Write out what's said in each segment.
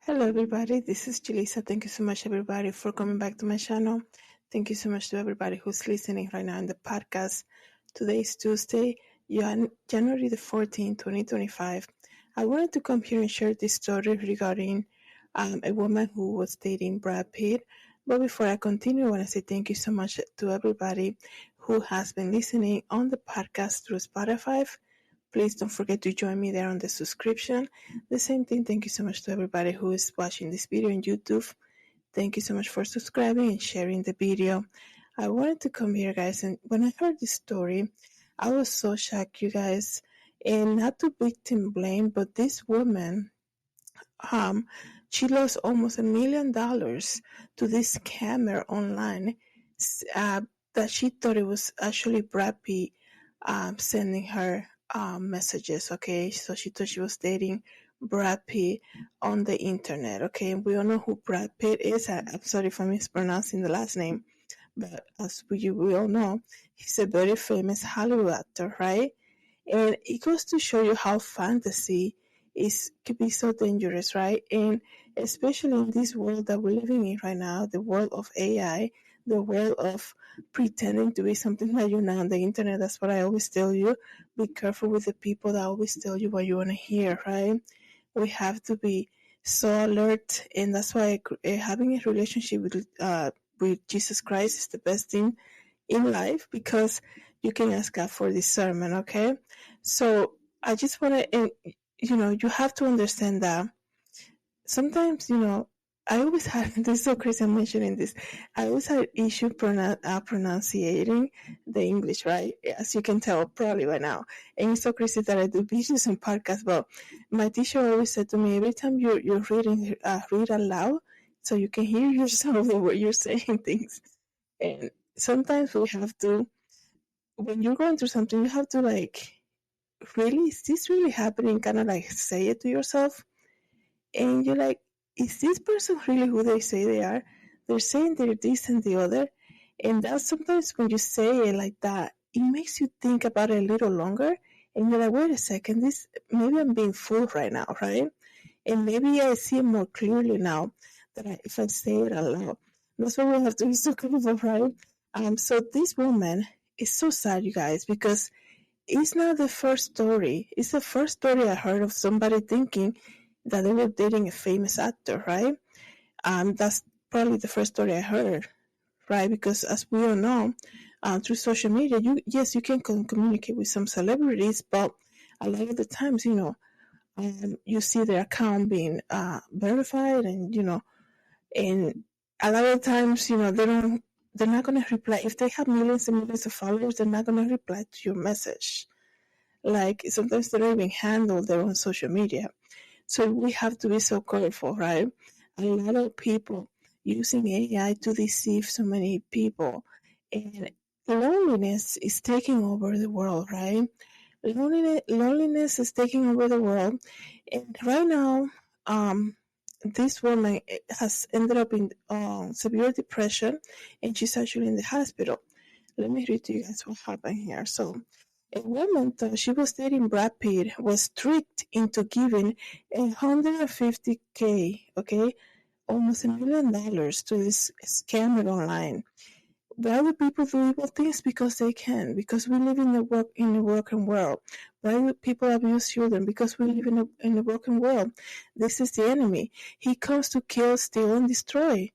Hello, everybody. This is Julissa. Thank you so much, everybody, for coming back to my channel. Thank you so much to everybody who's listening right now in the podcast. Today is Tuesday, January the 14th, 2025. I wanted to come here and share this story regarding a woman who was dating Brad Pitt. But before I continue, I want to say thank you so much to everybody who has been listening on the podcast through Spotify. Please don't forget to join me there on the subscription. The same thing, thank you so much to everybody who is watching this video on YouTube. Thank you so much for subscribing and sharing the video. I wanted to come here, guys, and when I heard this story, I was so shocked, you guys. And not to victim blame, but this woman, she lost almost $1 million to this scammer online that she thought it was actually Brad Pitt sending her messages. Okay, so she thought she was dating Brad Pitt on the internet. Okay, and we all know who Brad Pitt is. I'm sorry if I'm mispronouncing the last name, but as we all know, he's a very famous Hollywood actor, right? And it goes to show you how fantasy could be so dangerous, right? And especially in this world that we're living in right now, the world of AI, the world of pretending to be something that you're not on the internet. That's what I always tell you. Be careful with the people that always tell you what you want to hear, right? We have to be so alert, and that's why having a relationship with Jesus Christ is the best thing in life, because you can ask God for discernment. Okay, so I just want to, you have to understand that sometimes, I always had this is so crazy. I'm mentioning this. I always had issue pronunciating the English, right? As you can tell probably by now. And it's so crazy that I do videos and podcasts. But my teacher always said to me, every time you're reading, read aloud, so you can hear yourself the way you're saying things. And sometimes we have to, when you're going through something, you have to really, is this really happening? Kind of like say it to yourself. And you're like, is this person really who they say they are? They're saying they're this and the other. And that's sometimes when you say it like that, it makes you think about it a little longer. And you're like, wait a second, maybe I'm being fooled right now, right? And maybe I see it more clearly now if I say it out loud. That's why we have to be so careful, right? So this woman is so sad, you guys, because it's not the first story. It's the first story I heard of somebody thinking that they were dating a famous actor, right? That's probably the first story I heard, right? Because as we all know, through social media, you can communicate with some celebrities, but a lot of the times, you see their account being verified, and and a lot of times, they're not going to reply. If they have millions and millions of followers, they're not going to reply to your message. Like sometimes they don't even handle their own social media. So we have to be so careful, right? A lot of people using AI to deceive so many people, and loneliness is taking over the world, right? Loneliness is taking over the world, and right now, this woman has ended up in severe depression, and she's actually in the hospital. Let me read to you guys what happened here. So, a woman thought she was dating Brad Pitt was tricked into giving $150K, okay, almost $1 million to this scammer online. Why do people do evil things? Because they can. Because we live in a working world. Why do people abuse children? Because we live in a working world. This is the enemy. He comes to kill, steal, and destroy.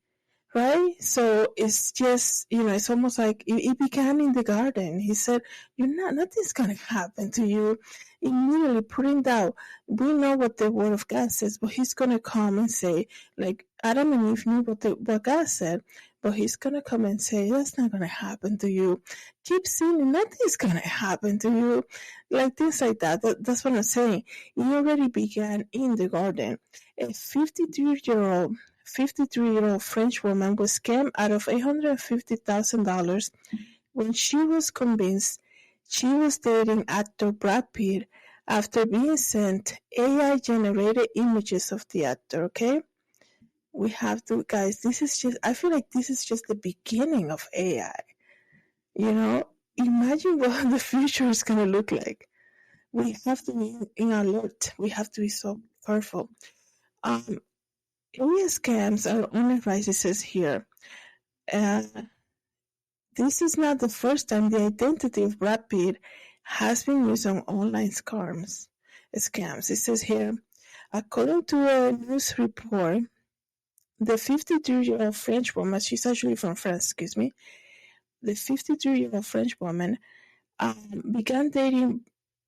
Right? So it's just, it's almost like it began in the garden. He said, nothing's going to happen to you. Immediately putting down, we know what the word of God says, but he's going to come and say, like Adam and Eve knew what God said, but he's going to come and say, that's not going to happen to you. Keep sinning, nothing's going to happen to you. Like things like that. That's what I'm saying. It already began in the garden. A 53-year-old French woman was scammed out of $850,000 when she was convinced she was dating actor Brad Pitt after being sent AI-generated images of the actor, okay? We have to, guys, I feel like this is just the beginning of AI. Imagine what the future is going to look like. We have to be in alert. We have to be so careful. AI scams are on the rise, it says here. Uh, this is not the first time the identity of Brad Pitt has been used on online scams. It says here, according to a news report, the 52-year-old French woman, she's actually from France, excuse me, the 52-year-old French woman began dating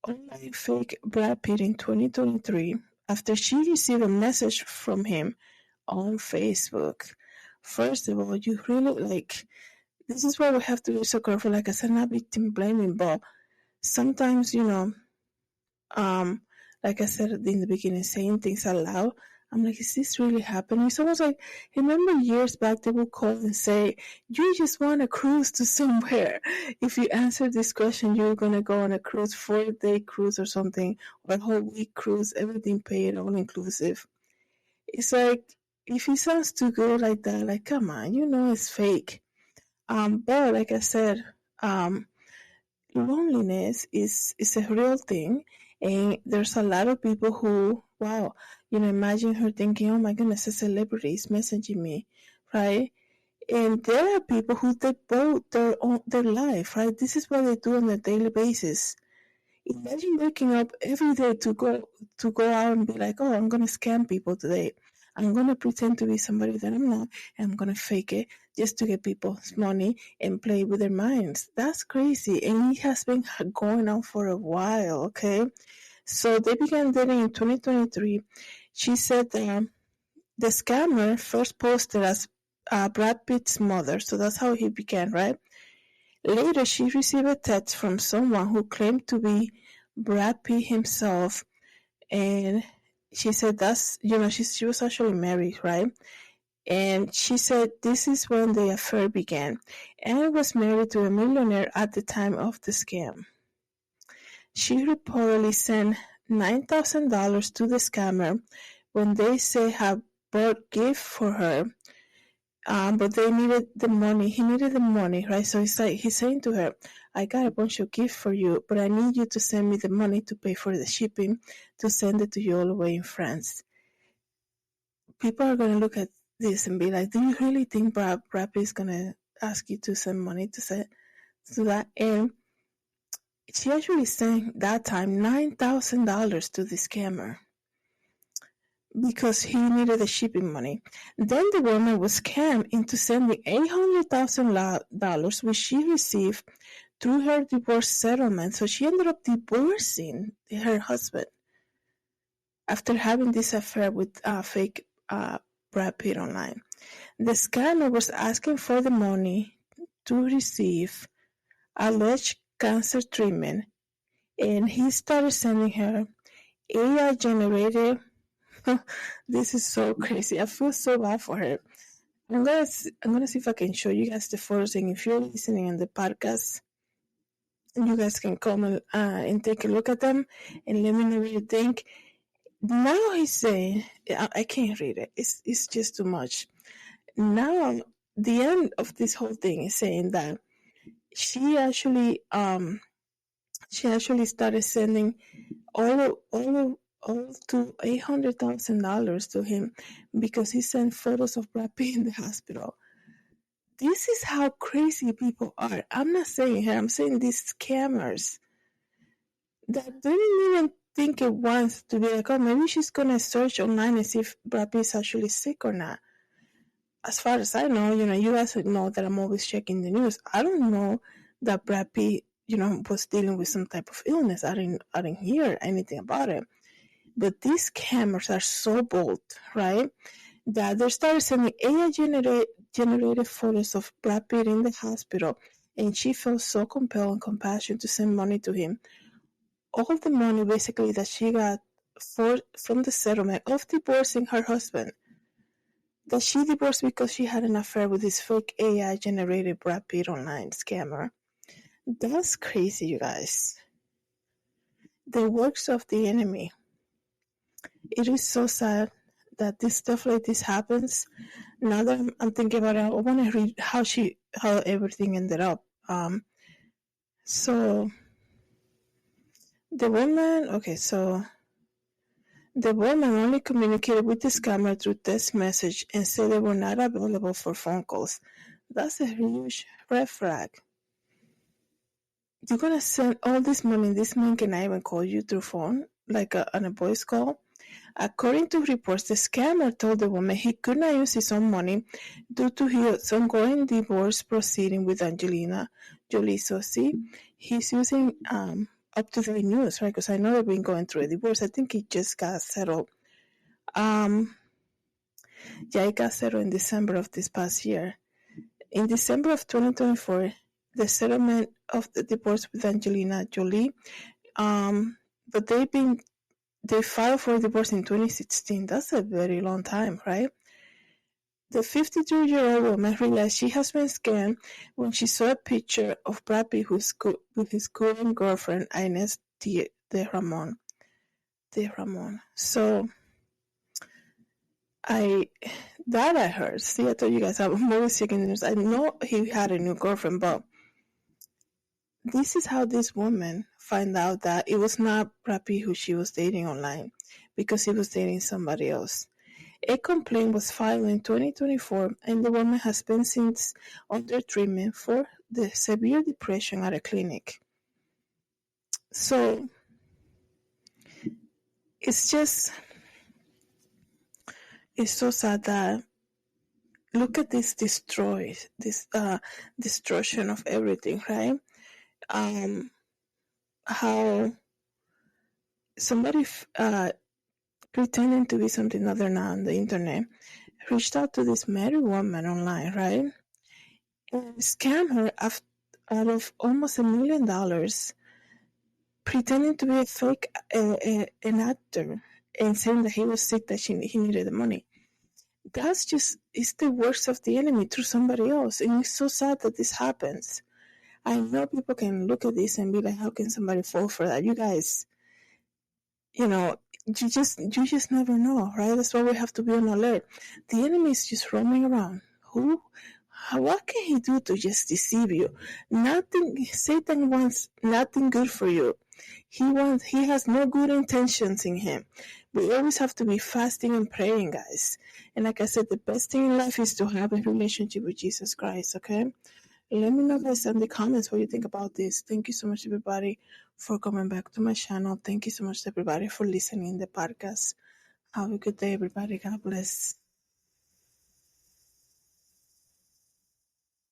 online fake Brad Pitt in 2023 after she received a message from him on Facebook. First of all, you really this is why we have to be so careful. Like I said, not victim blaming, but sometimes, like I said in the beginning, saying things out loud, I'm like, is this really happening? It's almost like, remember years back, they would call and say, you just want a cruise to somewhere. If you answer this question, you're going to go on a cruise, 4-day cruise or something, or a whole week cruise, everything paid, all inclusive. It's like, if it sounds too good like that, like, come on, it's fake. But like I said, loneliness is a real thing, and there's a lot of people who, wow, imagine her thinking, oh my goodness, a celebrity is messaging me, right? And there are people who devote their life, right? This is what they do on a daily basis. Imagine waking up every day to go out and be like, oh, I'm gonna scam people today. I'm gonna pretend to be somebody that I'm not, and I'm gonna fake it just to get people's money and play with their minds. That's crazy, and it has been going on for a while. Okay, so they began dating in 2023. She said that the scammer first posted as Brad Pitt's mother, so that's how he began, right? Later, she received a text from someone who claimed to be Brad Pitt himself, and she said she was actually married, right? And she said this is when the affair began. Anne was married to a millionaire at the time of the scam. She reportedly sent $9,000 to the scammer when they say had bought gift for her. But they needed the money. He needed the money, right? So he's saying to her, I got a bunch of gifts for you, but I need you to send me the money to pay for the shipping to send it to you all the way in France. People are going to look at this and be like, do you really think Brad Pitt is going to ask you to send money to that? And she actually sent that time $9,000 to the scammer because he needed the shipping money. Then the woman was scammed into sending $800,000, which she received through her divorce settlement. So she ended up divorcing her husband after having this affair with fake Brad Pitt online. The scammer was asking for the money to receive alleged cancer treatment, and he started sending her AI-generated. This is so crazy. I feel so bad for her. I'm gonna see if I can show you guys the photos, and if you're listening in the podcast, you guys can come and take a look at them and let me know what you think. Now he's saying, I can't read it. It's just too much. Now the end of this whole thing is saying that she actually started sending all to $800,000 to him because he sent photos of Brad Pitt in the hospital. This is how crazy people are. I'm not saying her, I'm saying these scammers that didn't even think it once to be like, oh, maybe she's gonna search online and see if Brad Pitt is actually sick or not. As far as I know, you guys know that I'm always checking the news. I don't know that Brad Pitt, was dealing with some type of illness. I didn't hear anything about it. But these scammers are so bold, right? That they started sending AI-generated photos of Brad Pitt in the hospital, and she felt so compelled and compassion to send money to him. All the money, basically, that she got from the settlement of divorcing her husband, that she divorced because she had an affair with this fake AI-generated Brad Pitt online scammer. That's crazy, you guys. The works of the enemy. It is so sad that this stuff like this happens. Now that I'm thinking about it, I want to read how everything ended up. So the woman, okay, so The woman only communicated with the scammer through text message and said they were not available for phone calls. That's a huge red flag. You're gonna send all this money, this man cannot even call you through phone, like on a voice call. According to reports, the scammer told the woman he could not use his own money due to his ongoing divorce proceeding with Angelina Jolie. So see, he's using up-to-date news, right? Because I know they've been going through a divorce. I think it just got settled. It got settled in December of this past year. In December of 2024, the settlement of the divorce with Angelina Jolie, but they filed for divorce in 2016. That's a very long time, right? The 52-year-old woman realized she has been scammed when she saw a picture of Brad Pitt with his current girlfriend, Inez de Ramon. So, I heard. See, I told you guys I'm always checking the news. I know he had a new girlfriend, but this is how this woman found out that it was not Brad Pitt who she was dating online, because he was dating somebody else. A complaint was filed in 2024, and the woman has been since under treatment for the severe depression at a clinic. So it's so sad that look at this destruction of everything, right? How somebody pretending to be something other than on the internet reached out to this married woman online, right? And scammed her out of almost $1 million, pretending to be a fake an actor and saying that he was sick, that he needed the money. That's just, it's the works of the enemy through somebody else. And it's so sad that this happens. I know people can look at this and be like, how can somebody fall for that? You guys, you just never know, right? That's why we have to be on alert. The enemy is just roaming around. What can he do to just deceive you? Nothing. Satan wants nothing good for you. He has no good intentions in him. We always have to be fasting and praying, guys. And like I said, the best thing in life is to have a relationship with Jesus Christ, okay? Let me know, guys, in the comments what you think about this. Thank you so much, everybody, for coming back to my channel. Thank you so much, everybody, for listening to the podcast. Have a good day, everybody. God bless.